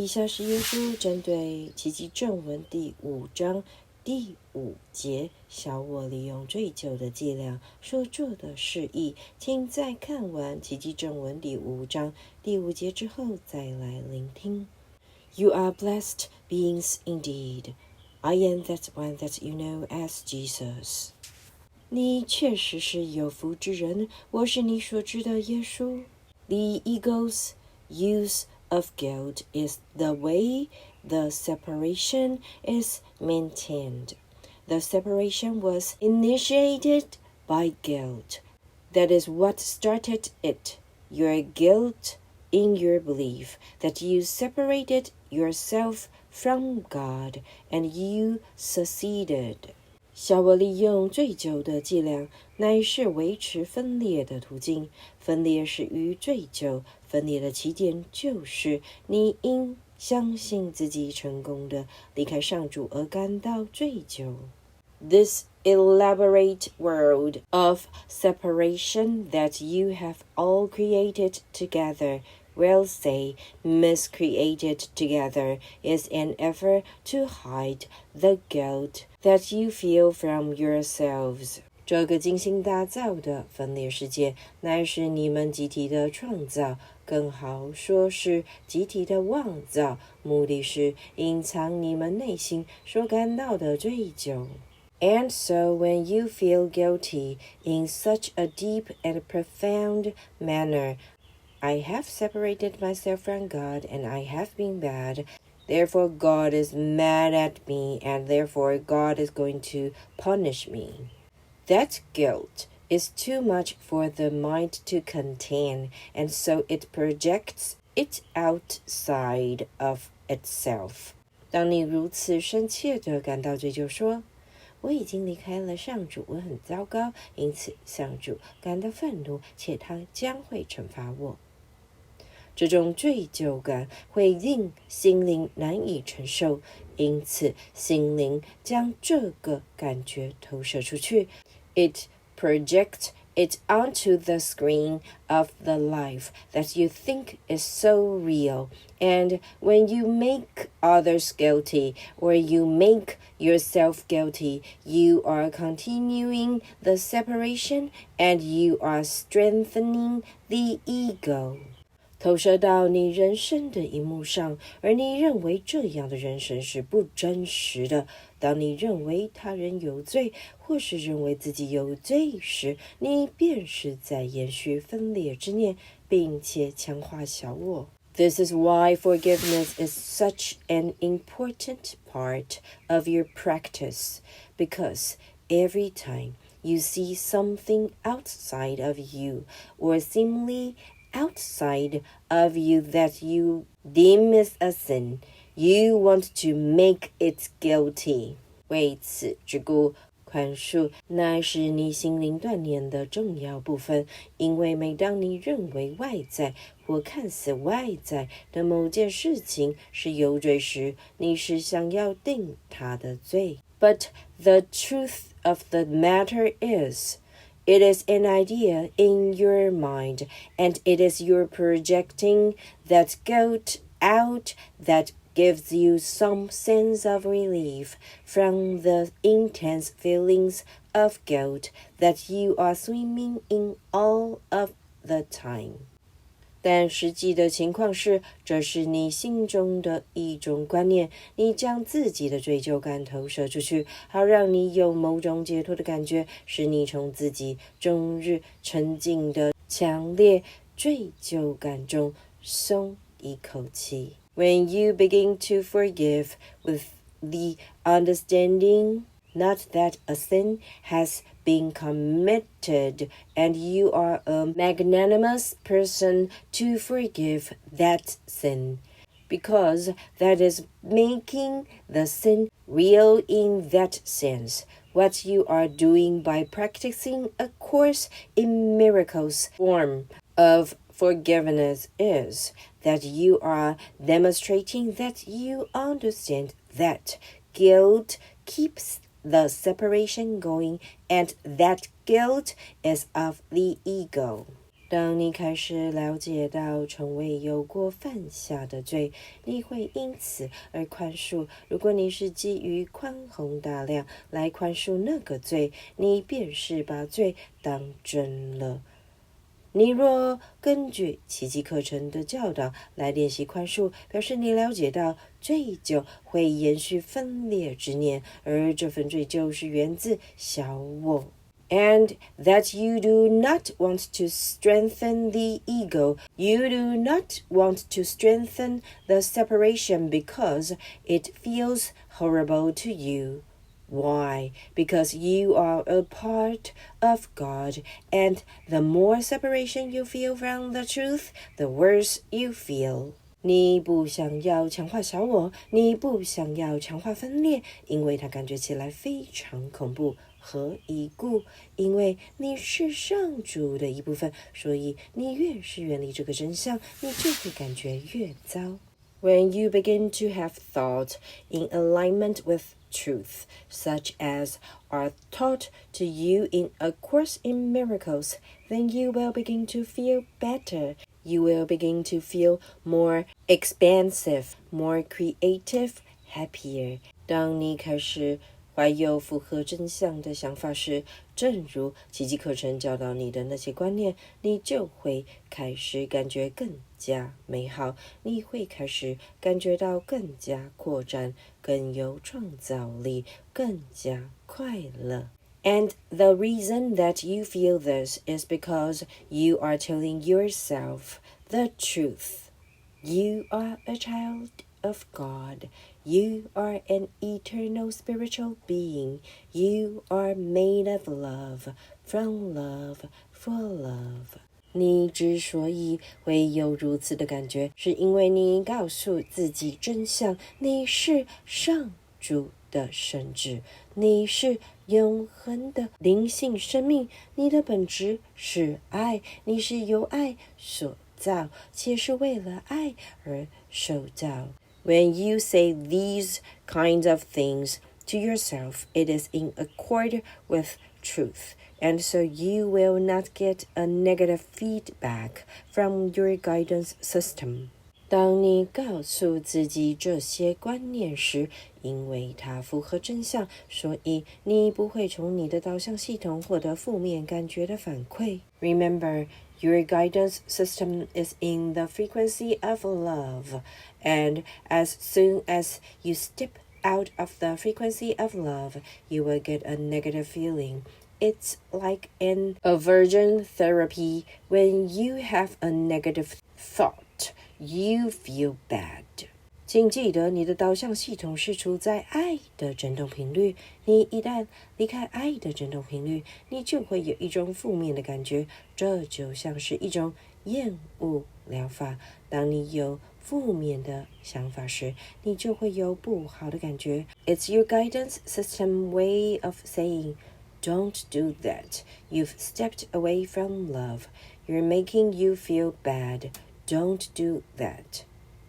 以下是耶稣针对奇迹正文第5章第5节小我利用罪咎的伎俩所做的示意，请在看完奇迹正文第5章第5节之后再来聆听。You are blessed beings indeed. I am that one that you know as Jesus. 你确实是有福之人，我是你所知的耶稣。The ego's use of guilt is the way the separation is maintained. The separation was initiated by guilt. That is what started it, your guilt in your belief that you separated yourself from God and you succeeded. 小我利用罪咎的伎俩乃是维持分裂的途径，分裂始于罪咎，分裂的起点就是你因相信自己成功地离开上主而感到罪咎。This elaborate world of separation that you have all created together, we'll say miscreated together, is an effort to hide the guilt that you feel from yourselves. 这个精心打造的分裂世界乃是你们集体的创造，更好说是集体的妄造，目的是隐藏你们内心所感到的罪咎。And so when you feel guilty in such a deep and profound manner, I have separated myself from God and I have been bad. Therefore God is mad at me and therefore God is going to punish me. That guilt is too much for the mind to contain, and so it projects it outside of itself. 当你如此深切地感到罪咎说，我已经离开了上主，我很糟糕，因此上主感到愤怒，且他将会惩罚我。这种罪疚感会令心灵难以承受，因此心灵将这个感觉投射出去。It projects it onto the screen of the life that you think is so real. And when you make others guilty or you make yourself guilty, you are continuing the separation and you are strengthening the ego.投射到你人生的萤幕上，而你认为这样的人生是不真实的。当你认为他人有罪，或是认为自己有罪时，你便是在延续分裂之念，并且强化小我。This is why forgiveness is such an important part of your practice, because every time you see something outside of you or seemingly outside of you that you deem is a sin, you want to make it guilty. 为此之故，宽恕乃是你心灵锻炼的重要部分，因为每当你认为外在或看似外在的某件事情是有罪时，你是想要定它的罪。But the truth of the matter is, it is an idea in your mind, and it is your projecting that guilt out that gives you some sense of relief from the intense feelings of guilt that you are swimming in all of the time. 但实际的情况是，这是你心中的一种观念，你将自己的罪疚感投射出去，好让你有某种解脱的感觉，使你从自己终日沉浸的强烈罪疚感中松一口气。When you begin to forgive with the understanding not that a sin has been committed, and you are a magnanimous person to forgive that sin, because that is making the sin real in that sense. What you are doing by practicing a course in miracles form of forgiveness is that you are demonstrating that you understand that guilt keeps the separation going, and that guilt is of the ego. 当你开始了解到从未有过犯下的罪，你会因此而宽恕。如果你是基于宽宏大量来宽恕那个罪，你便是把罪当真了。你若根据奇迹课程的教导来练习宽恕，表示你了解到罪疚会延续分裂之念，而这份罪疚是源自小我。And that you do not want to strengthen the ego. You do not want to strengthen the separation because it feels horrible to you. Why? Because you are a part of God, and the more separation you feel from the truth, the worse you feel. 你不想要强化小我，你不想要强化分裂，因为它感觉起来非常恐怖。何以故？因为你是上主的一部分，所以你越是远离这个真相，你就会感觉越糟。When you begin to have thoughts in alignment with truth, such as are taught to you in A Course in Miracles, then you will begin to feel better. You will begin to feel more expansive, more creative, happier. 当你开始怀有符合真相的想法时，正如奇迹课程教导你的那些观念，你就会开始感觉更加美好，你会开始感觉到更加扩展，更有创造力，更加快乐。And the reason that you feel this is because you are telling yourself the truth. You are a child of God. You are an eternal spiritual being. You are made of love, from love, for love. 你之所以会有如此的感觉，是因为你告诉自己真相，你是上主的圣子，你是永恒的灵性生命，你的本质是爱，你是由爱所造，且是为了爱而受造。When you say these kinds of things to yourself, it is in accord with truth, and so you will not get a negative feedback from your guidance system. 当你告诉自己这些观念时，因为它符合真相，所以你不会从你的导向系统获得负面感觉的反馈。Remember, your guidance system is in the frequency of love, and as soon as you step out of the frequency of love, you will get a negative feeling. It's like an aversion therapy. When you have a negative thought, you feel bad. 请记得你的导向系统是处在爱的振动频率，你一旦离开爱的振动频率，你就会有一种负面的感觉，这就像是一种厌恶疗法。当你有负面的想法时，你就会有不好的感觉。It's your guidance system way of saying, don't do that. You've stepped away from love. You're making you feel bad. Don't do that.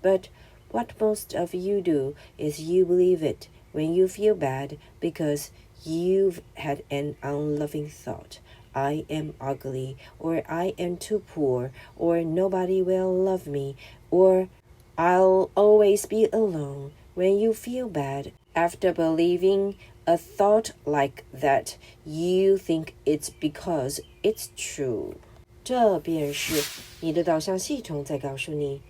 But what most of you do is you believe it when you feel bad because you've had an unloving thought. I am ugly, or I am too poor, or nobody will love me, or I'll always be alone. When you feel bad, after believing a thought like that, you think it's because it's true. 这便是你的导向系统在告诉你，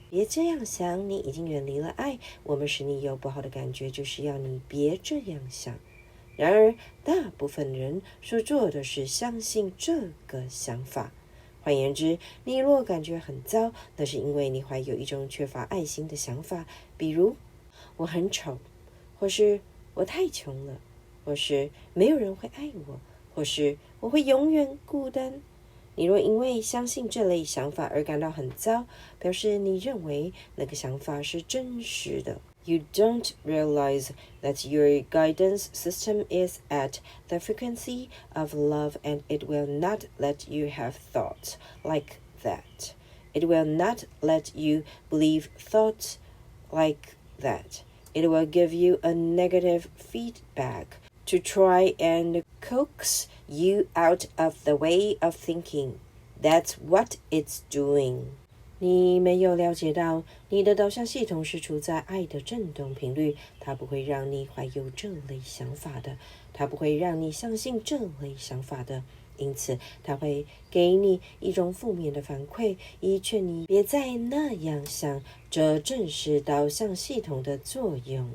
别这样想，你已经远离了爱。我们使你有不好的感觉，就是要你别这样想。然而，大部分人所做的是相信这个想法。换言之，你若感觉很糟，那是因为你怀有一种缺乏爱心的想法，比如我很丑，或是我太穷了，或是没有人会爱我，或是我会永远孤单。你若因为相信这类想法而感到很糟，表示你认为那个想法是真实的。You don't realize that your guidance system is at the frequency of love, and it will not let you have thoughts like that. It will not let you believe thoughts like that. It will give you a negative feedback to try and coax you out of the way of thinking. That's what it's doing. 你没有了解到，你的导向系统是处在爱的振动频率，它不会让你怀有这类想法的，它不会让你相信这类想法的，因此它会给你一种负面的反馈，以劝你别再那样想，这正是导向系统的作用。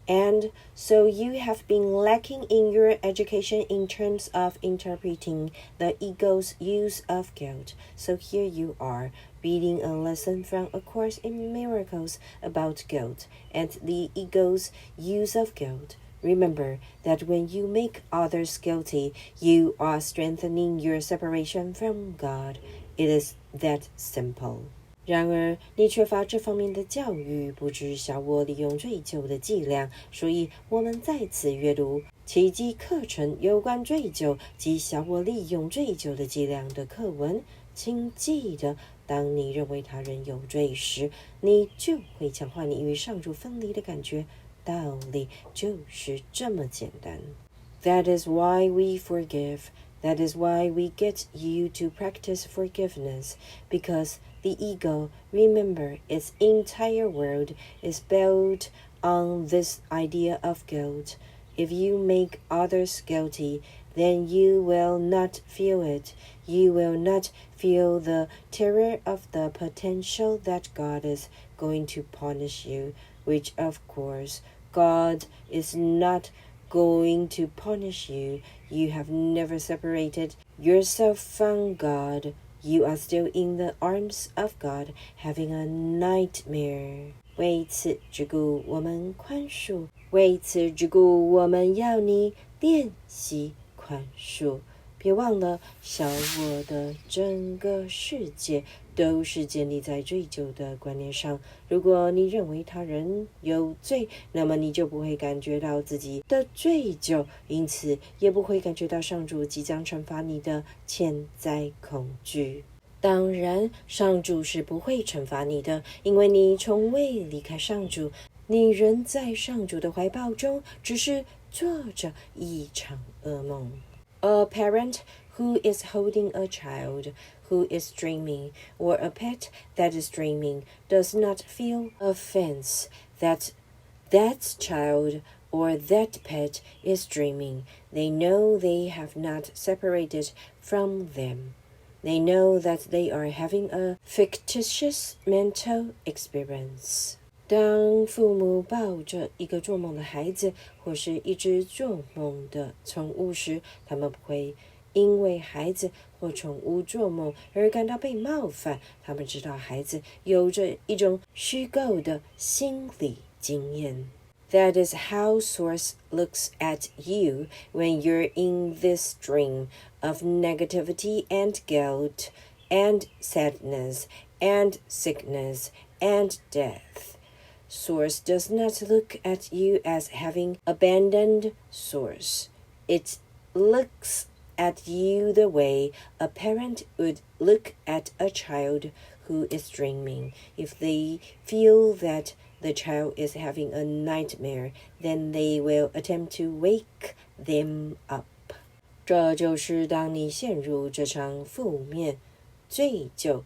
And so you have been lacking in your education in terms of interpreting the ego's use of guilt. So here you are, reading a lesson from A Course in Miracles about guilt and the ego's use of guilt. Remember that when you make others guilty, you are strengthening your separation from God. It is that simple.然而你缺乏这方面的教育，不知小我利用罪咎的伎俩，所以我们在此阅读奇迹课程有关罪咎及小我利用罪咎的伎俩的课文。请记得，当你认为他人有罪时，你就会强化你与上主分离的感觉。道理就是这么简单。That is why we forgive.That is why we get you to practice forgiveness, because the ego, remember, its entire world is built on this idea of guilt. If you make others guilty, then you will not feel it. You will not feel the terror of the potential that God is going to punish you, which of course, God is not going to punish you. You have never separated yourself from God. You are still in the arms of God, having a nightmare. 为此之故，我们宽恕。为此之故，我们要你练习宽恕。别忘了，小我的整个世界都是建立在罪疚的观念上。如果你认为他人有罪，那么你就不会感觉到自己的罪疚，因此也不会感觉到上主即将惩罚你的潜在恐惧。当然，上主是不会惩罚你的，因为你从未离开上主，你仍在上主的怀抱中，只是做着一场噩梦。A parent who is holding a child who is dreaming, or a pet that is dreaming, does not feel offense that that child or that pet is dreaming. They know they have not separated from them. They know that they are having a fictitious mental experience. 当父母抱着一个做梦的孩子，或是一只做梦的宠物时，他们不会因为孩子或宠物做梦而感到被冒犯。他们知道孩子有着一种虚构的心理经验。That is how Source looks at you when you're in this dream of negativity and guilt and sadness and sickness and death.Source does not look at you as having abandoned Source. It looks at you the way a parent would look at a child who is dreaming. If they feel that the child is having a nightmare, then they will attempt to wake them up. 这就是当你陷入这场负面、罪疚、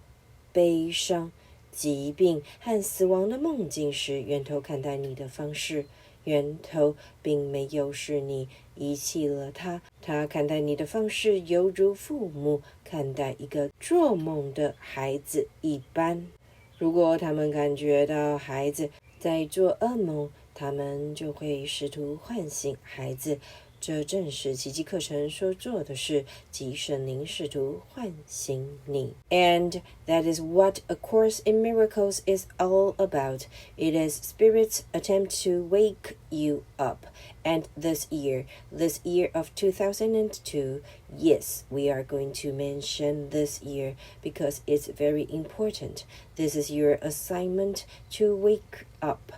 悲伤、疾病和死亡的梦境时，源头看待你的方式。源头并没有是你遗弃了他，他看待你的方式犹如父母看待一个做梦的孩子一般。如果他们感觉到孩子在做噩梦，他们就会试图唤醒孩子。这正是奇迹课程所做的事，即圣灵试图唤醒你。And that is what A Course in Miracles is all about. It is Spirit's attempt to wake you up. And this year of 2002, yes, we are going to mention this year because it's very important. This is your assignment to wake up.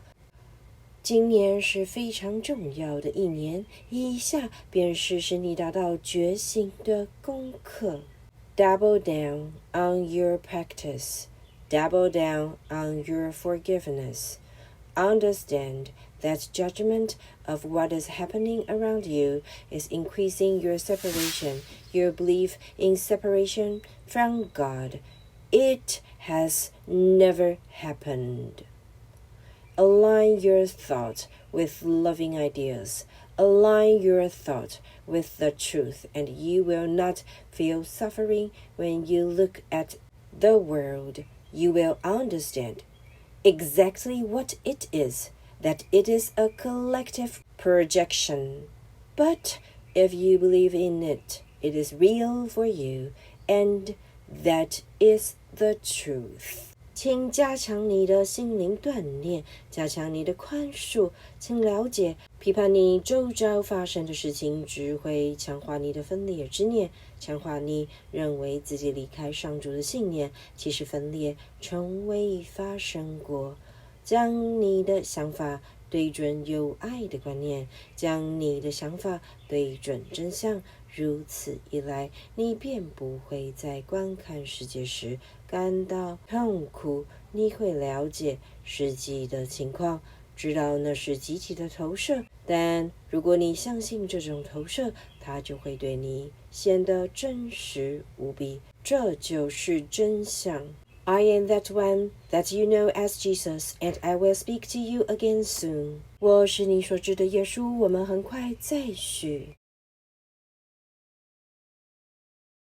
今年是非常重要的一年，以下便是使你达到觉醒的功课。Double down on your practice. Double down on your forgiveness. understand that judgment of what is happening around you is increasing your separation, your belief in separation from God. It has never happened. Align your thought with loving ideas. Align your thought with the truth, and you will not feel suffering when you look at the world. You will understand exactly what it is, that it is a collective projection. But if you believe in it, it is real for you, and that is the truth. 请加强你的心灵锻炼，加强你的宽恕，请了解，批判你周遭发生的事情，只会强化你的分裂之念，强化你认为自己离开上主的信念。其实分裂从未发生过。将你的想法对准有爱的观念，将你的想法对准真相，如此一来，你便不会在观看世界时感到痛苦。你会了解实际的情况，知道那是集体的投射，但如果你相信这种投射，它就会对你显得真实无比。这就是真相。I am that one that you know as Jesus, and I will speak to you again soon. 我是你所知的耶稣，我们很快再续。